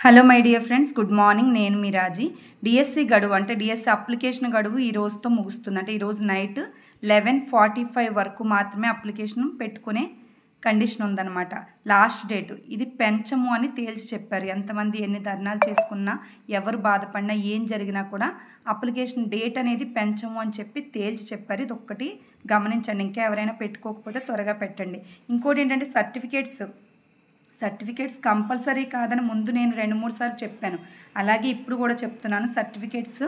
Hello my dear friends, good morning. నేను మీ రాజీ. DSC గడువు అంటే డిఎస్సి అప్లికేషన్ గడువు ఈ రోజుతో ముగుస్తుంది. అంటే ఈరోజు నైట్ 11:45 వరకు మాత్రమే అప్లికేషన్ పెట్టుకునే కండిషన్ ఉందన్నమాట. లాస్ట్ డేటు ఇది పెంచము అని తేల్చి చెప్పారు. ఎంతమంది ఎన్ని ధర్నాలు చేసుకున్నా, ఎవరు బాధపడినా, ఏం జరిగినా కూడా అప్లికేషన్ డేట్ అనేది పెంచము అని చెప్పి తేల్చి చెప్పారు. ఇది ఒక్కటి గమనించండి. ఇంకా ఎవరైనా పెట్టుకోకపోతే త్వరగా పెట్టండి. ఇంకోటి ఏంటంటే సర్టిఫికేట్స్ కంపల్సరీ కాదని ముందు నేను 2-3 సార్లు చెప్పాను. అలాగే ఇప్పుడు కూడా చెప్తున్నాను, సర్టిఫికేట్స్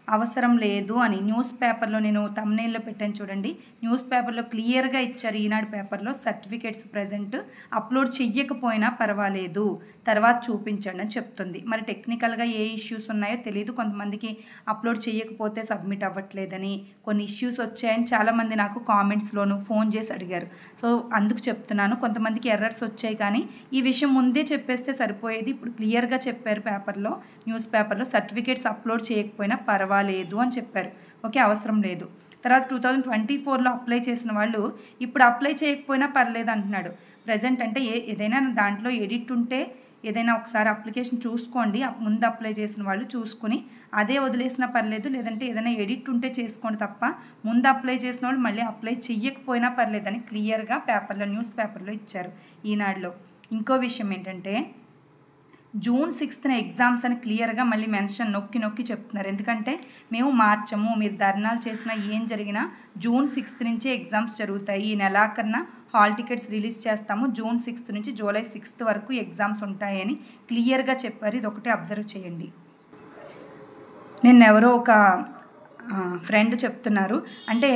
అవసరం లేదు అని. న్యూస్ పేపర్లో నేను థంబ్నెయిల్లో పెట్టాను చూడండి. న్యూస్ పేపర్లో క్లియర్గా ఇచ్చారు. ఈనాడు పేపర్లో సర్టిఫికేట్స్ ప్రజెంట్ అప్లోడ్ చెయ్యకపోయినా పర్వాలేదు, తర్వాత చూపించండి అని చెప్తుంది. మరి టెక్నికల్గా ఏ ఇష్యూస్ ఉన్నాయో తెలియదు. కొంతమందికి అప్లోడ్ చేయకపోతే సబ్మిట్ అవ్వట్లేదని, కొన్ని ఇష్యూస్ వచ్చాయని చాలామంది నాకు కామెంట్స్లోను ఫోన్ చేసి అడిగారు. సో అందుకు చెప్తున్నాను, కొంతమందికి ఎర్రర్స్ వచ్చాయి. కానీ ఈ విషయం ముందే చెప్పేస్తే సరిపోయేది. ఇప్పుడు క్లియర్గా చెప్పారు పేపర్లో, న్యూస్ పేపర్లో సర్టిఫికేట్స్ అప్లోడ్ చేయకపోయినా పర్వాలేదు అని చెప్పారు. ఓకే, అవసరం లేదు. తర్వాత 2024లో అప్లై చేసిన వాళ్ళు ఇప్పుడు అప్లై చేయకపోయినా పర్లేదు అంటున్నాడు. ప్రజెంట్ అంటే ఏదైనా దాంట్లో ఎడిట్ ఉంటే ఏదైనా ఒకసారి అప్లికేషన్ చూసుకోండి. ముందు అప్లై చేసిన వాళ్ళు చూసుకుని అదే వదిలేసినా పర్లేదు, లేదంటే ఏదైనా ఎడిట్ ఉంటే చేసుకోండి తప్ప ముందు అప్లై చేసిన వాళ్ళు మళ్ళీ అప్లై చెయ్యకపోయినా పర్లేదని క్లియర్గా పేపర్లో, న్యూస్ పేపర్లో ఇచ్చారు ఈనాడులో. ఇంకో విషయం ఏంటంటే June 6th ఎగ్జామ్స్ అని క్లియర్గా మళ్ళీ మెన్షన్ నొక్కి చెప్తున్నారు. ఎందుకంటే మేము మార్చము, మీరు ధర్నాలు చేసినా ఏం జరిగినా June 6th నుంచే ఎగ్జామ్స్ జరుగుతాయి. ఈ నెలాఖరున హాల్ టికెట్స్ రిలీజ్ చేస్తాము. June 6th నుంచి July 6th వరకు ఎగ్జామ్స్ ఉంటాయని క్లియర్గా చెప్పారు. ఇది ఒకటి అబ్జర్వ్ చేయండి. ఎవరో ఒక ఫ్రెండ్ చెప్తున్నారు, అంటే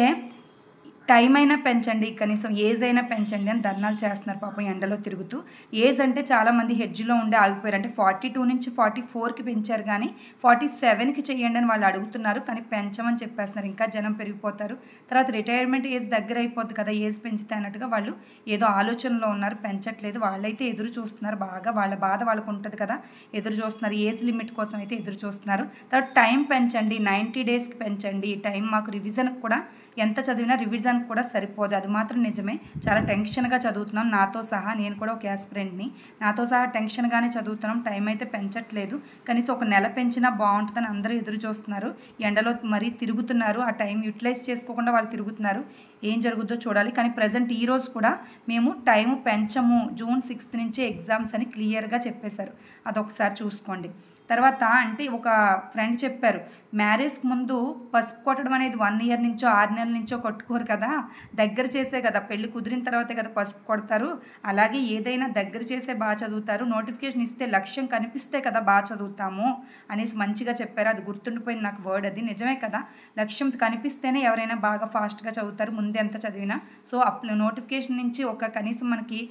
టైం అయినా పెంచండి, కనీసం ఏజ్ అయినా పెంచండి అని ధర్నాలు చేస్తున్నారు పాపం ఎండలో తిరుగుతూ. ఏజ్ అంటే చాలామంది హెడ్జ్లో ఉండి ఆగిపోయారు. అంటే 42 నుంచి 44కి పెంచారు, కానీ 47కి చేయండి అని వాళ్ళు అడుగుతున్నారు. కానీ పెంచమని చెప్పేస్తున్నారు. ఇంకా జనం పెరిగిపోతారు. తర్వాత రిటైర్మెంట్ ఏజ్ దగ్గర అయిపోద్ది కదా, ఏజ్ పెంచితే అన్నట్టుగా వాళ్ళు ఏదో ఆలోచనలో ఉన్నారు. పెంచట్లేదు. వాళ్ళైతే ఎదురు చూస్తున్నారు. బాగా వాళ్ళ బాధ వాళ్ళకు ఉంటుంది కదా, ఎదురు చూస్తున్నారు. ఏజ్ లిమిట్ కోసం అయితే ఎదురు చూస్తున్నారు. తర్వాత టైం పెంచండి, 90 డేస్కి పెంచండి. టైం మాకు రివిజన్ కూడా ఎంత చదివినా రివిజన్ కూడా సరిపోదు. అది మాత్రం నిజమే. చాలా టెన్షన్గా చదువుతున్నాం, నాతో సహా. నేను కూడా ఒక యాస్పిరెంట్ని. నాతో సహా టెన్షన్గానే చదువుతున్నాం. టైం అయితే పెంచట్లేదు. కనీసం ఒక నెల పెంచినా బాగుంటుందని అందరూ ఎదురు చూస్తున్నారు. ఎండలో మరీ తిరుగుతున్నారు. ఆ టైం యూటిలైజ్ చేసుకోకుండా వాళ్ళు తిరుగుతున్నారు. ఏం జరుగుద్దో చూడాలి. కానీ ప్రజెంట్ ఈరోజు కూడా మేము టైం పెంచము, June 6th నుంచే ఎగ్జామ్స్ అని క్లియర్గా చెప్పేశారు. అదొకసారి చూసుకోండి. తర్వాత అంటే ఒక ఫ్రెండ్ చెప్పారు, మ్యారేజ్కి ముందు పసుపు కొట్టడం అనేది 1 year నుంచో 6 నెలల నుంచో కొట్టుకోరు కదా, దగ్గర చేసే కదా, పెళ్ళి కుదిరిన తర్వాతే కదా పసుపు కొడతారు. అలాగే ఏదైనా దగ్గర చేసే బాగా చదువుతారు. నోటిఫికేషన్ ఇస్తే లక్ష్యం కనిపిస్తే కదా బాగా చదువుతాము అనేసి మంచిగా చెప్పారు. అది గుర్తుండిపోయింది నాకు వర్డ్. అది నిజమే కదా, లక్ష్యం కనిపిస్తేనే ఎవరైనా బాగా ఫాస్ట్గా చదువుతారు, ముందు ఎంత చదివినా. సో నోటిఫికేషన్ నుంచి ఒక కనీసం మనకి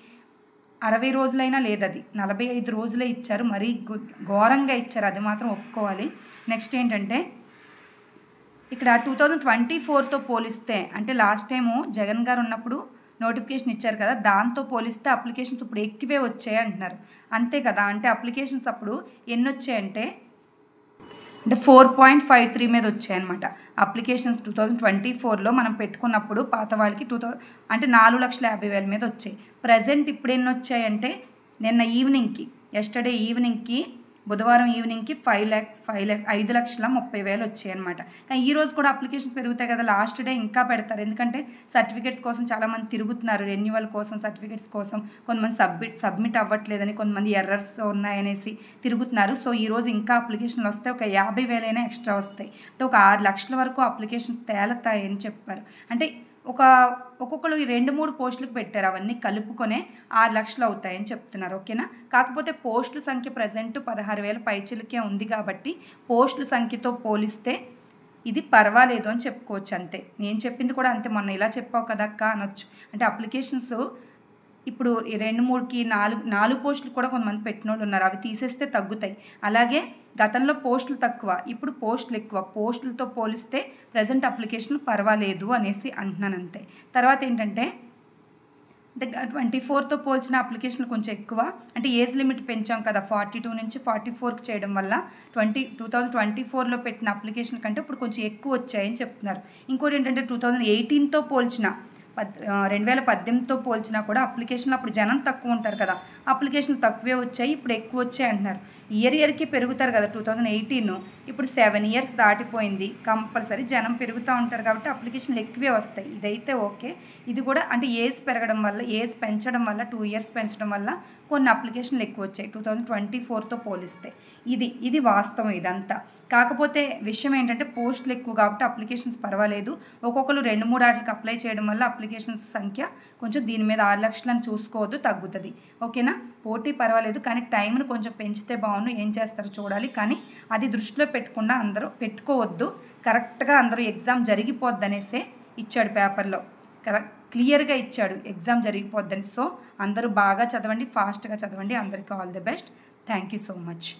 60 రోజులైనా లేదు, అది 45 రోజులే ఇచ్చారు. మరీ ఘోరంగా ఇచ్చారు, అది మాత్రం ఒప్పుకోవాలి. నెక్స్ట్ ఏంటంటే ఇక్కడ 2024తో పోలిస్తే, అంటే లాస్ట్ టైము జగన్ గారు ఉన్నప్పుడు నోటిఫికేషన్ ఇచ్చారు కదా, దాంతో పోలిస్తే అప్లికేషన్స్ ఇప్పుడు ఎక్కువే వచ్చాయి అంటున్నారు. అంతే కదా, అంటే అప్లికేషన్స్ అప్పుడు ఎన్ని వచ్చాయంటే 4.53 మీద వచ్చాయన్నమాట అప్లికేషన్స్. 2024లో మనం పెట్టుకున్నప్పుడు పాత వాళ్ళకి అంటే 4,50,000 మీద వచ్చాయి. ప్రజెంట్ ఇప్పుడు ఎన్ని వచ్చాయంటే నిన్న ఈవినింగ్కి, ఎస్టర్డే ఈవినింగ్కి, బుధవారం ఈవినింగ్కి 5,30,000 వచ్చాయి అనమాట. కానీ ఈరోజు కూడా అప్లికేషన్ పెరుగుతాయి కదా, లాస్ట్ డే ఇంకా పెడతారు. ఎందుకంటే సర్టిఫికేట్స్ కోసం చాలామంది తిరుగుతున్నారు, రెన్యువల్ కోసం, సర్టిఫికేట్స్ కోసం. కొంతమంది సబ్మిట్ అవ్వట్లేదని, కొంతమంది ఎర్రర్స్ ఉన్నాయనేసి తిరుగుతున్నారు. సో ఈరోజు ఇంకా అప్లికేషన్లు వస్తాయి. ఒక 50,000 ఎక్స్ట్రా వస్తాయి. అంటే ఒక 6 లక్షల వరకు అప్లికేషన్ తేలతాయని చెప్పారు. అంటే ఒక్కొక్కరు 2-3 పోస్టులకు పెట్టారు. అవన్నీ కలుపుకొనే 6 లక్షలు అవుతాయని చెప్తున్నారు. ఓకేనా. కాకపోతే పోస్టుల సంఖ్య ప్రజెంట్ 16,000 పైచిలకే ఉంది కాబట్టి పోస్టుల సంఖ్యతో పోలిస్తే ఇది పర్వాలేదు అని చెప్పుకోవచ్చు. అంతే, నేను చెప్పింది కూడా అంతే. మొన్న ఇలా చెప్పావు కదా అక్క అనొచ్చు. అంటే అప్లికేషన్స్ ఇప్పుడు 2-3కి 4 పోస్టులు కూడా కొంతమంది పెట్టిన వాళ్ళు ఉన్నారు. అవి తీసేస్తే తగ్గుతాయి. అలాగే గతంలో పోస్టులు తక్కువ, ఇప్పుడు పోస్టులు ఎక్కువ. పోస్టులతో పోలిస్తే ప్రజెంట్ అప్లికేషన్ పర్వాలేదు అనేసి అంటున్నాను, అంతే. తర్వాత ఏంటంటే 24తో పోల్చిన అప్లికేషన్లు కొంచెం ఎక్కువ. అంటే ఏజ్ లిమిట్ పెంచాం కదా, 42 నుంచి 44కి చేయడం వల్ల 2024లో పెట్టిన అప్లికేషన్ కంటే ఇప్పుడు కొంచెం ఎక్కువ వచ్చాయని చెప్తున్నారు. ఇంకోటి ఏంటంటే 2018తో పోల్చిన 2018తో పోల్చినా కూడా అప్లికేషన్లు అప్పుడు జనం తక్కువ ఉంటారు కదా, అప్లికేషన్లు తక్కువే వచ్చాయి, ఇప్పుడు ఎక్కువ వచ్చాయి అంటున్నారు. ఇయర్కి పెరుగుతారు కదా. 2018 ఇప్పుడు 7 ఇయర్స్ దాటిపోయింది, కంపల్సరీ జనం పెరుగుతూ ఉంటారు కాబట్టి అప్లికేషన్లు ఎక్కువే వస్తాయి. ఇదైతే ఓకే. ఇది కూడా అంటే ఏజ్ పెరగడం వల్ల, ఏజ్ పెంచడం వల్ల 2 ఇయర్స్ పెంచడం వల్ల కొన్ని అప్లికేషన్లు ఎక్కువ వచ్చాయి 2024తో పోలిస్తే. ఇది వాస్తవం ఇదంతా. కాకపోతే విషయం ఏంటంటే పోస్టులు ఎక్కువ కాబట్టి అప్లికేషన్స్ పర్వాలేదు. ఒక్కొక్కరు 2-3 వాటికి అప్లై చేయడం వల్ల అప్లికేషన్స్ సంఖ్య కొంచెం దీని మీద 6 లక్షలని చూసుకోవద్దు, తగ్గుతుంది. ఓకేనా? పోటీ పర్వాలేదు, కానీ టైంను కొంచెం పెంచితే బాగుండు. ఏం చేస్తారో చూడాలి, కానీ అది దృష్టిలో పెట్టకుండా అందరూ పెట్టుకోవద్దు. కరెక్ట్గా అందరూ ఎగ్జామ్ జరిగిపోద్ది అనేసే ఇచ్చాడు పేపర్లో, క్లియర్గా ఇచ్చాడు ఎగ్జామ్ జరిగిపోద్దని. సో అందరూ బాగా చదవండి, ఫాస్ట్గా చదవండి. అందరికీ all the best. Thank you so much.